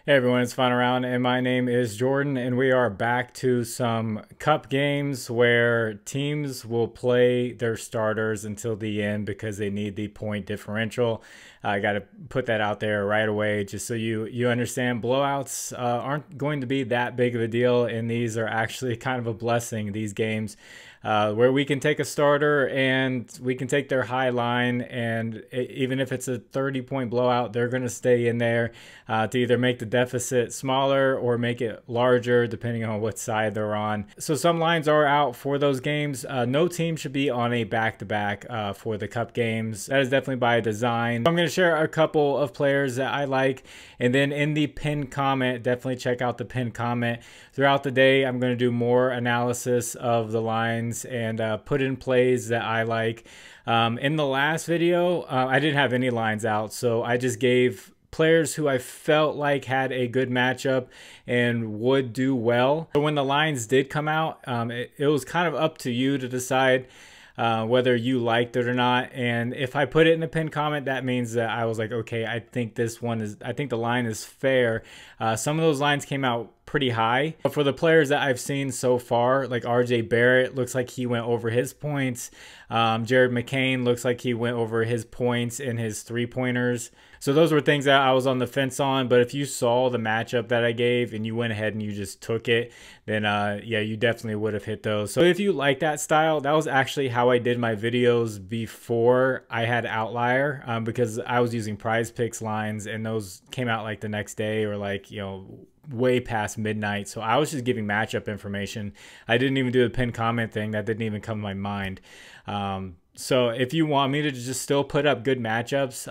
Hey everyone, it's Fun Around, and my name is Jordan, and we are back to some cup games where teams will play their starters until the end because they need the point differential. I got to put that out there right away just so you understand. Blowouts aren't going to be that big of a deal, and these are actually kind of a blessing, these games. Where we can take a starter and we can take their high line, and even if it's a 30-point blowout, they're going to stay in there to either make the deficit smaller or make it larger depending on what side they're on. So some lines are out for those games. No team should be on a back-to-back for the cup games. That is definitely by design. I'm going to share a couple of players that I like, and then in the pinned comment, definitely check out the pinned comment. Throughout the day, I'm going to do more analysis of the lines and put in plays that I like. In the last video, I didn't have any lines out, so I just gave players who I felt like had a good matchup and would do well. So when the lines did come out, it was kind of up to you to decide whether you liked it or not. And if I put it in the pinned comment, that means that I was like, okay, I think the line is fair. Some of those lines came out pretty high. But for the players that I've seen so far, like RJ Barrett, looks like he went over his points. Jared McCain looks like he went over his points in his three-pointers. So those were things that I was on the fence on. But if you saw the matchup that I gave and you went ahead and you just took it, then yeah, you definitely would have hit those. So if you like that style, that was actually how I did my videos before I had Outlier, because I was using Prizepicks lines and those came out like the next day or like, you know, way past midnight. So I was just giving matchup information. I didn't even do the pinned comment thing. That didn't even come to my mind. So if you want me to just still put up good matchups,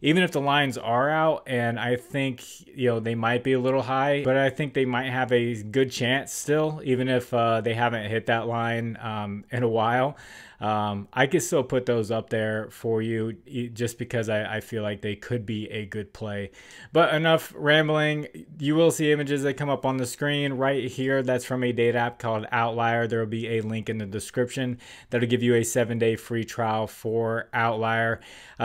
even if the lines are out, and I think, you know, they might be a little high, but I think they might have a good chance still, even if they haven't hit that line in a while. I could still put those up there for you just because I feel like they could be a good play. But enough rambling. You will see images that come up on the screen right here. That's from a data app called Outlier. There will be a link in the description that'll give you a 7-day free trial for Outlier.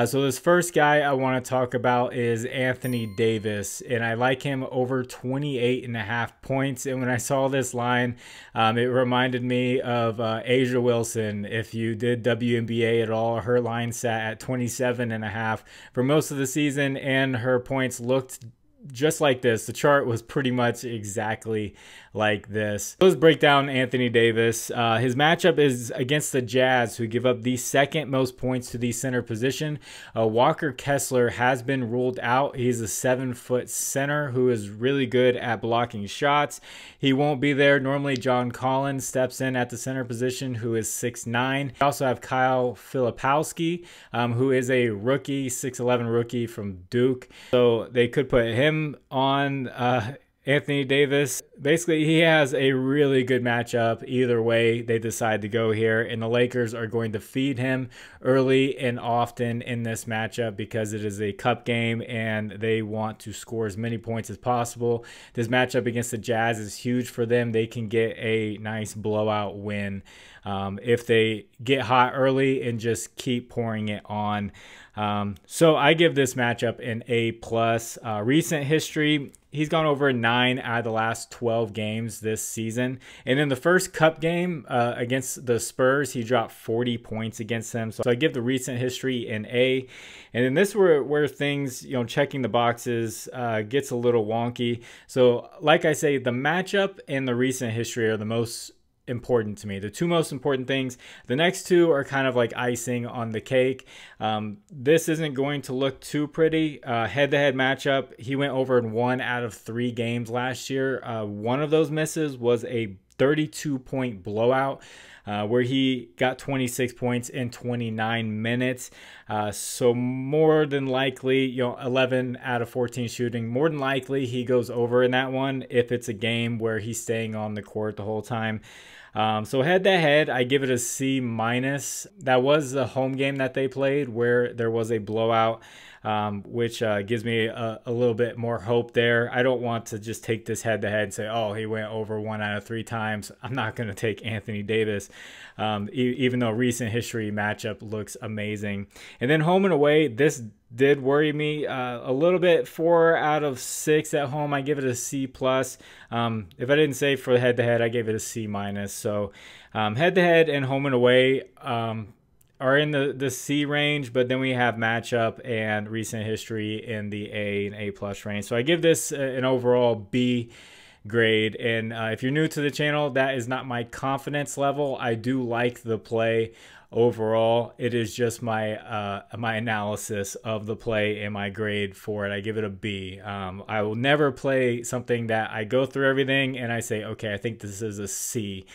So this first guy I want to talk about is Anthony Davis, and I like him over 28.5 points. And when I saw this line, it reminded me of Asia Wilson. If you did WNBA at all, her line sat at 27.5 for most of the season, and her points looked just like this. The chart was pretty much exactly like this. Let's break down Anthony Davis. His matchup is against the Jazz, who give up the second most points to the center position. Walker Kessler has been ruled out. He's a 7-foot center who is really good at blocking shots. He won't be there. Normally John Collins steps in at the center position, who is 6'9". We also have Kyle Filipowski, who is a rookie, 6'11" rookie from Duke. So they could put him on Anthony Davis. Basically, he has a really good matchup either way they decide to go here, and the Lakers are going to feed him early and often in this matchup because it is a cup game and they want to score as many points as possible. This matchup against the Jazz is huge for them. They can get a nice blowout win if they get hot early and just keep pouring it on. So I give this matchup an A+. Recent history, he's gone over 9 out of the last 12 games this season. And in the first cup game against the Spurs, he dropped 40 points against them. So I give the recent history an A. And then this where things, you know, checking the boxes gets a little wonky. So like I say, the matchup and the recent history are the most important to me. The two most important things. The next two are kind of like icing on the cake. This isn't going to look too pretty. Head-to-head matchup, he went over in 1 out of 3 games last year. One of those misses was a 32-point blowout where he got 26 points in 29 minutes. So more than likely, you know, 11 out of 14 shooting, more than likely he goes over in that one if it's a game where he's staying on the court the whole time. So head-to-head, I give it a C-. That was the home game that they played where there was a blowout. which gives me a little bit more hope there. I don't want to just take this head-to-head and say, oh, he went over 1 out of 3 times. I'm not going to take Anthony Davis, even though recent history matchup looks amazing. And then home and away, this did worry me a little bit. 4 out of 6 at home. I give it a C+. If I didn't say for the head-to-head, I gave it a C-. So head-to-head and home and away are in the C range, but then we have matchup and recent history in the A and A+ range. So I give this an overall B grade. And if you're new to the channel, that is not my confidence level. I do like the play overall. It is just my my analysis of the play and my grade for it. I give it a B. I will never play something that I go through everything and I say, okay, I think this is a C.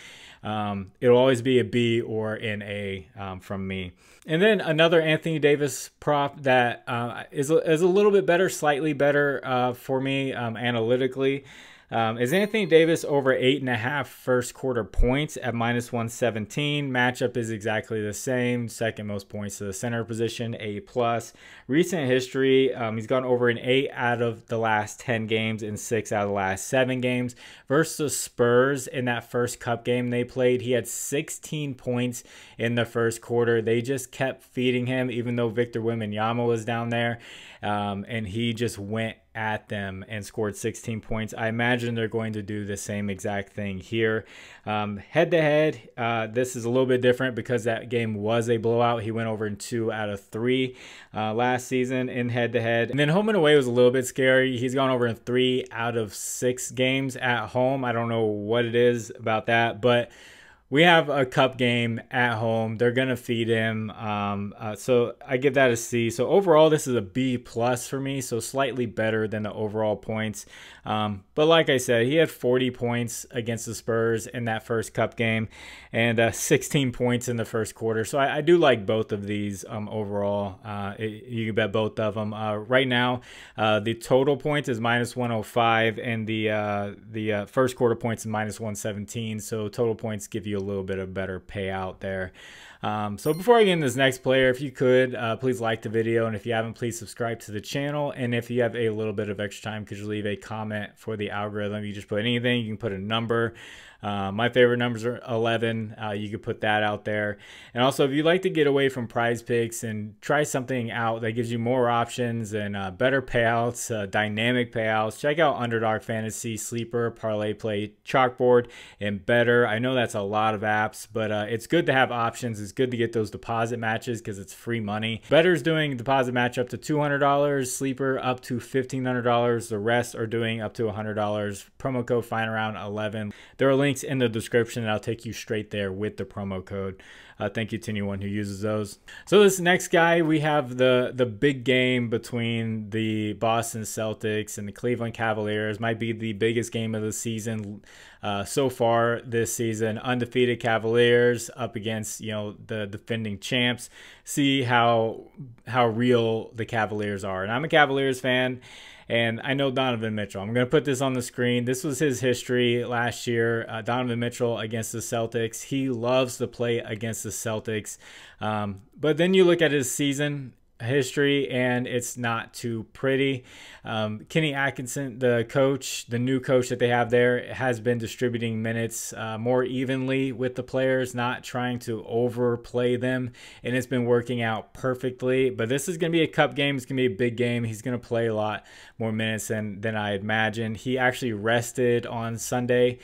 It'll always be a B or an A from me. And then another Anthony Davis prop that is a little bit better, slightly better for me analytically. Is Anthony Davis over 8.5 first quarter points at -117. Matchup is exactly the same. Second most points to the center position, A+. Recent history, he's gone over in 8 out of the last 10 games and 6 out of the last 7 games. Versus Spurs in that first cup game they played, he had 16 points in the first quarter. They just kept feeding him, even though Victor Wembanyama was down there. And he just went at them and scored 16 points. I imagine they're going to do the same exact thing here. Head-to-head, this is a little bit different because that game was a blowout. He went over in 2 out of 3 last season in head-to-head. And then home and away was a little bit scary. He's gone over in 3 out of 6 games at home. I don't know what it is about that, but we have a cup game at home. They're going to feed him. So I give that a C. So overall, this is a B+ for me. So slightly better than the overall points. But like I said, he had 40 points against the Spurs in that first cup game and 16 points in the first quarter. So I do like both of these overall. You can bet both of them. Right now, the total points is -105 and the first quarter points is -117. So total points give you a little bit of better payout there. So before I get into this next player, if you could, please like the video. And if you haven't, please subscribe to the channel. And if you have a little bit of extra time, could you leave a comment for the algorithm? You just put anything. You can put a number. My favorite numbers are 11. You could put that out there. And also, if you'd like to get away from Prizepicks and try something out that gives you more options and better payouts, dynamic payouts, check out Underdog Fantasy, Sleeper, ParlayPlay, ChalkBoard, and BETR. I know that's a lot of apps, but it's good to have options. It's good to get those deposit matches because it's free money. BETR's doing deposit match up to $200, Sleeper up to $1,500. The rest are doing up to $100. Promo code FINDAROUND11. There are links in the description and I'll take you straight there with the promo code. Thank you to anyone who uses those. So this next guy, we have the big game between the Boston Celtics and the Cleveland Cavaliers. Might be the biggest game of the season so far this season. Undefeated Cavaliers up against, you know, the defending champs. See how real the Cavaliers are. And I'm a Cavaliers fan. And I know Donovan Mitchell. I'm going to put this on the screen. This was his history last year. Donovan Mitchell against the Celtics. He loves to play against the Celtics. But then you look at his season history and it's not too pretty. Kenny Atkinson, the coach, the new coach that they have there, has been distributing minutes more evenly with the players, not trying to overplay them, and it's been working out perfectly. But this is going to be a cup game. It's going to be a big game. He's going to play a lot more minutes than I imagined. He actually rested on Sunday.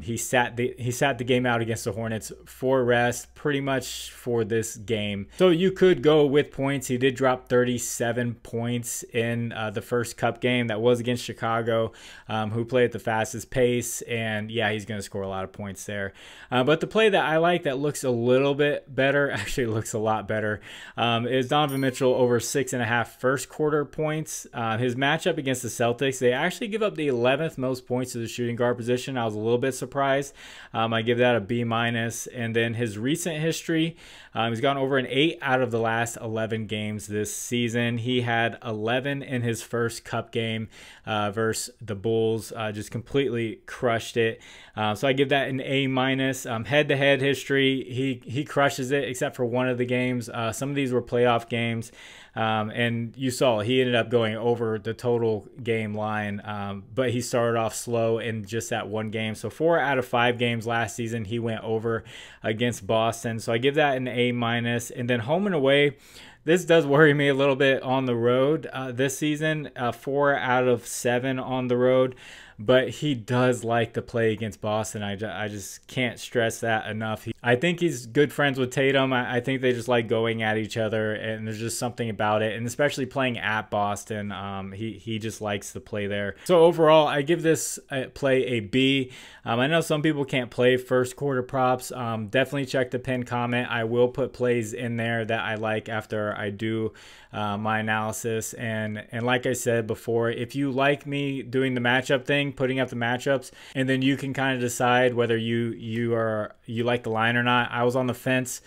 He sat the game out against the Hornets for rest, pretty much for this game. So you could go with points. He did drop 37 points in the first cup game. That was against Chicago, who played at the fastest pace. And yeah, he's going to score a lot of points there. But the play that I like that looks a little bit better, actually looks a lot better, is Donovan Mitchell over 6.5 first quarter points. His matchup against the Celtics, they actually give up the 11th most points to the shooting guard position. I was a little bit surprised. I give that a B-. And then his recent history, he's gone over in 8 out of the last 11 games games this season. He had 11 in his first cup game versus the Bulls. Just completely crushed it. So I give that an A-. Head-to-head history, he crushes it except for one of the games. Some of these were playoff games. And you saw he ended up going over the total game line, but he started off slow in just that one game. So 4 out of 5 games last season he went over against Boston. So I give that an A-. And then home and away, this does worry me a little bit on the road this season. 4 out of 7 on the road. But he does like to play against Boston. I just can't stress that enough. I think he's good friends with Tatum. I think they just like going at each other, and there's just something about it. And especially playing at Boston, he just likes to play there. So overall, I give this play a B. I know some people can't play first quarter props. Definitely check the pinned comment. I will put plays in there that I like after I do my analysis. And like I said before, if you like me doing the matchup thing, putting up the matchups, and then you can kind of decide whether you like the line or not. I was on the fence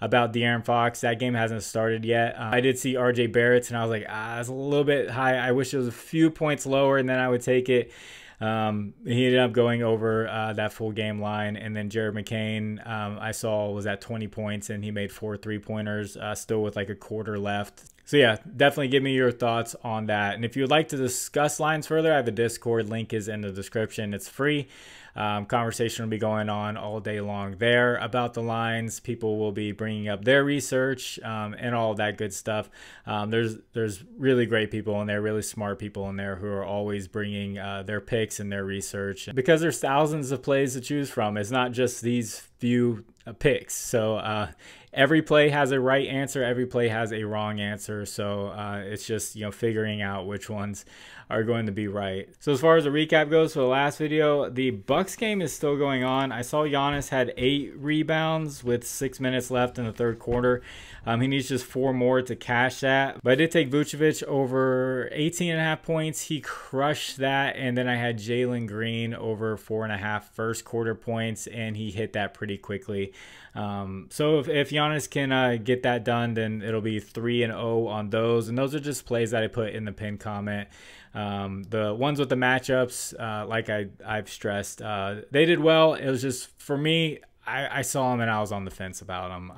about De'Aaron Fox. That game hasn't started yet. I did see RJ Barrett's, and I was like, it's a little bit high. I wish it was a few points lower, and then I would take it. He ended up going over that full game line. And then Jared McCain, I saw, was at 20 points, and he made 4 3-pointers still with like a quarter left. So yeah, definitely give me your thoughts on that. And if you would like to discuss lines further, I have a Discord. Link is in the description. It's free. Conversation will be going on all day long there about the lines. People will be bringing up their research and all that good stuff. There's really great people in there, really smart people in there who are always bringing their picks and their research, because there's thousands of plays to choose from. It's not just these few picks. So every play has a right answer. Every play has a wrong answer. So it's just, figuring out which ones are going to be right. So as far as the recap goes for the last video, the Bucks game is still going on. I saw Giannis had 8 rebounds with 6 minutes left in the third quarter. He needs just 4 more to cash that. But I did take Vucevic over 18.5 points. He crushed that. And then I had Jalen Green over 4.5 first quarter points, and he hit that pretty quickly. So if Giannis can get that done, then it'll be 3-0 on those. And those are just plays that I put in the pinned comment. The ones with the matchups, like I've stressed, they did well. It was just, for me, I saw them and I was on the fence about them.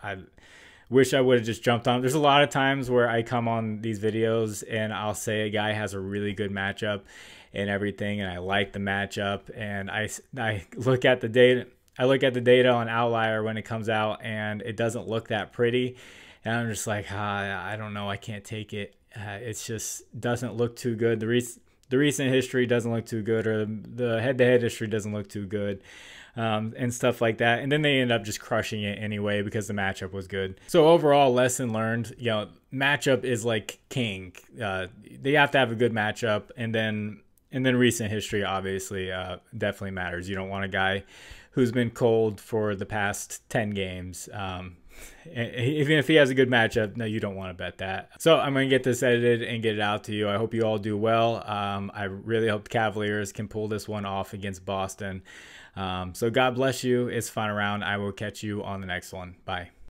I wish I would have just jumped on. There's a lot of times where I come on these videos and I'll say a guy has a really good matchup and everything, and I like the matchup, and I look at the data. I look at the data on Outlier when it comes out, and it doesn't look that pretty. And I'm just like, I don't know. I can't take it. It just doesn't look too good. The recent history doesn't look too good, or the head-to-head history doesn't look too good, and stuff like that. And then they end up just crushing it anyway because the matchup was good. So overall, lesson learned, matchup is like king. They have to have a good matchup, and then recent history obviously definitely matters. You don't want a guy who's been cold for the past 10 games. Even if he has a good matchup, no, you don't want to bet that. So I'm going to get this edited and get it out to you. I hope you all do well. I really hope the Cavaliers can pull this one off against Boston. So God bless you. It's fun around. I will catch you on the next one. Bye.